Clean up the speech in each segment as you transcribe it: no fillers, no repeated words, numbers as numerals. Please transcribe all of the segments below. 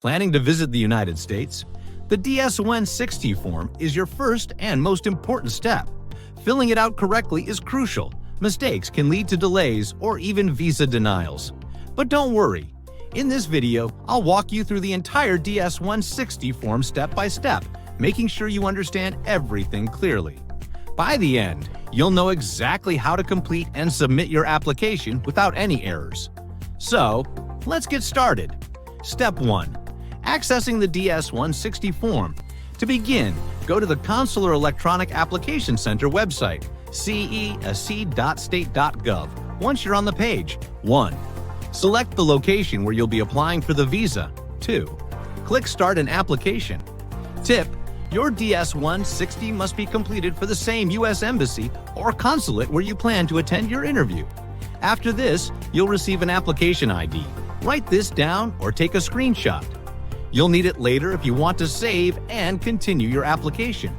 Planning to visit the United States? The DS-160 form is your first and most important step. Filling it out correctly is crucial. Mistakes can lead to delays or even visa denials. But don't worry. In this video, I'll walk you through the entire DS-160 form step by step, making sure you understand everything clearly. By the end, you'll know exactly how to complete and submit your application without any errors. So, let's get started. Step 1. Accessing the DS-160 form. To begin, go to the Consular Electronic Application Center website, cesc.state.gov. Once you're on the page, 1. Select the location where you'll be applying for the visa. 2. Click Start an Application. Tip: your DS-160 must be completed for the same U.S. Embassy or consulate where you plan to attend your interview. After this, you'll receive an application ID. Write this down or take a screenshot. You'll need it later if you want to save and continue your application.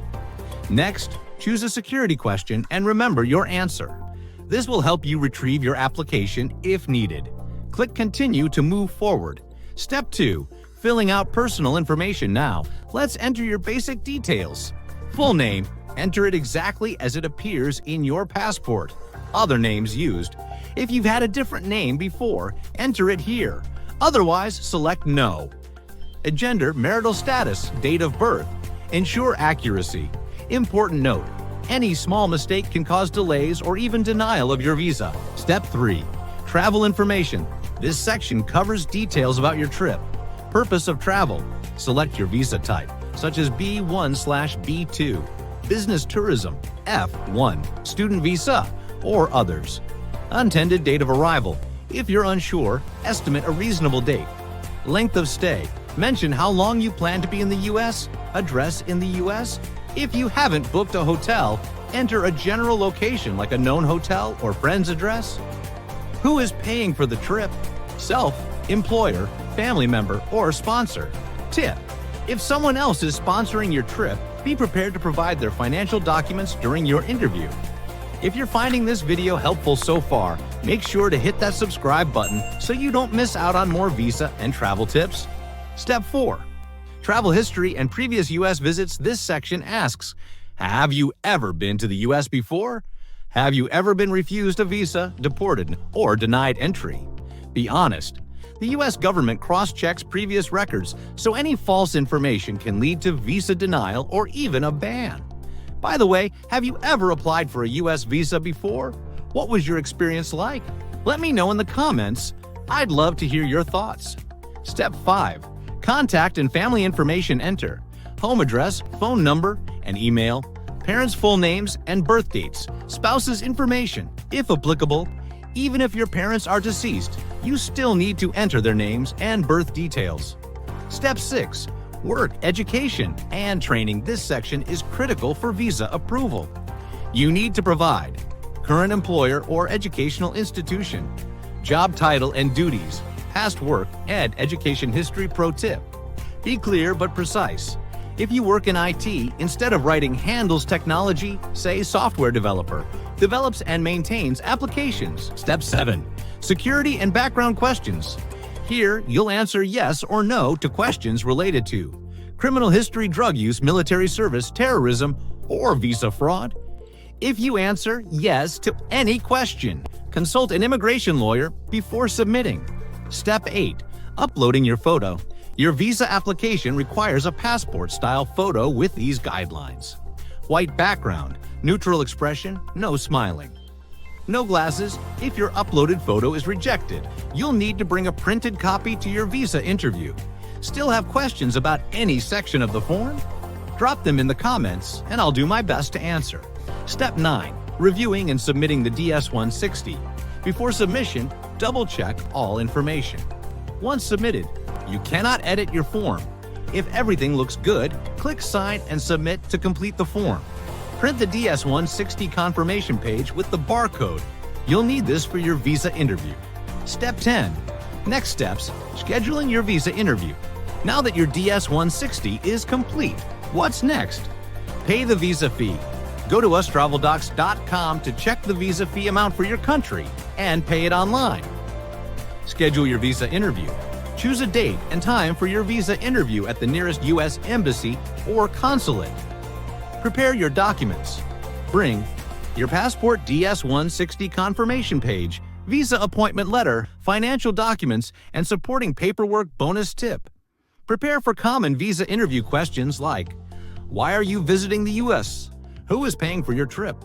Next, choose a security question and remember your answer. This will help you retrieve your application if needed. Click Continue to move forward. Step 2. Filling out personal information now. Let's enter your basic details. Full name. Enter it exactly as it appears in your passport. Other names used. If you've had a different name before, enter it here. Otherwise, select No. A gender, marital status, date of birth. Ensure accuracy. Important note: any small mistake can cause delays or even denial of your visa. Step 3. Travel information. This section covers details about your trip. Purpose of travel. Select your visa type, such as B1/B2, business tourism, F1, student visa, or others. Intended date of arrival. If you're unsure, estimate a reasonable date. Length of stay. Mention how long you plan to be in the U.S., address in the U.S. If you haven't booked a hotel, enter a general location like a known hotel or friend's address. Who is paying for the trip? Self, employer, family member, or sponsor. Tip: if someone else is sponsoring your trip, be prepared to provide their financial documents during your interview. If you're finding this video helpful so far, make sure to hit that subscribe button so you don't miss out on more visa and travel tips. Step 4. Travel history and previous U.S. visits. This section asks, have you ever been to the U.S. before? Have you ever been refused a visa, deported, or denied entry? Be honest. The U.S. government cross-checks previous records, so any false information can lead to visa denial or even a ban. By the way, have you ever applied for a U.S. visa before? What was your experience like? Let me know in the comments. I'd love to hear your thoughts. Step 5. Contact and family information. Enter home address, phone number, and email, parents' full names and birth dates, spouse's information, if applicable. Even if your parents are deceased, you still need to enter their names and birth details. Step 6. Work, education, and training. This section is critical for visa approval. You need to provide current employer or educational institution, job title and duties, past work, and education history. Pro tip: be clear but precise. If you work in IT, instead of writing handles technology, say software developer, develops and maintains applications. Step 7. Security and background questions. Here, you'll answer yes or no to questions related to criminal history, drug use, military service, terrorism, or visa fraud. If you answer yes to any question, consult an immigration lawyer before submitting. Step 8. Uploading your photo. Your visa application requires a passport-style photo with these guidelines. White background, neutral expression, no smiling. No glasses. If your uploaded photo is rejected, you'll need to bring a printed copy to your visa interview. Still have questions about any section of the form? Drop them in the comments and I'll do my best to answer. Step 9. Reviewing and submitting the DS-160. Before submission, double-check all information. Once submitted, you cannot edit your form. If everything looks good, click Sign and Submit to complete the form. Print the DS-160 confirmation page with the barcode. You'll need this for your visa interview. Step 10. Next steps: scheduling your visa interview. Now that your DS-160 is complete, what's next? Pay the visa fee. Go to ustraveldocs.com to check the visa fee amount for your country and pay it online. Schedule your visa interview. Choose a date and time for your visa interview at the nearest U.S. embassy or consulate. Prepare your documents. Bring your passport DS-160 confirmation page, visa appointment letter, financial documents, and supporting paperwork bonus tip. Prepare for common visa interview questions like, why are you visiting the U.S.? Who is paying for your trip?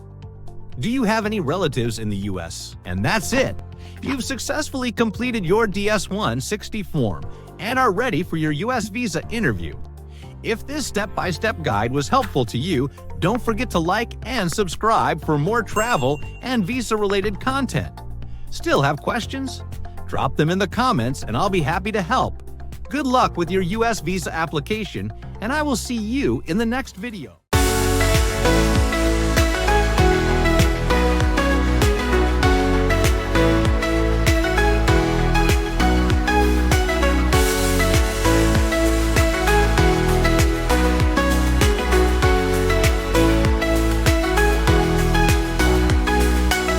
Do you have any relatives in the U.S.? And that's it. You've successfully completed your DS-160 form and are ready for your U.S. visa interview. If this step-by-step guide was helpful to you, don't forget to like and subscribe for more travel and visa-related content. Still have questions? Drop them in the comments and I'll be happy to help. Good luck with your U.S. visa application, and I will see you in the next video.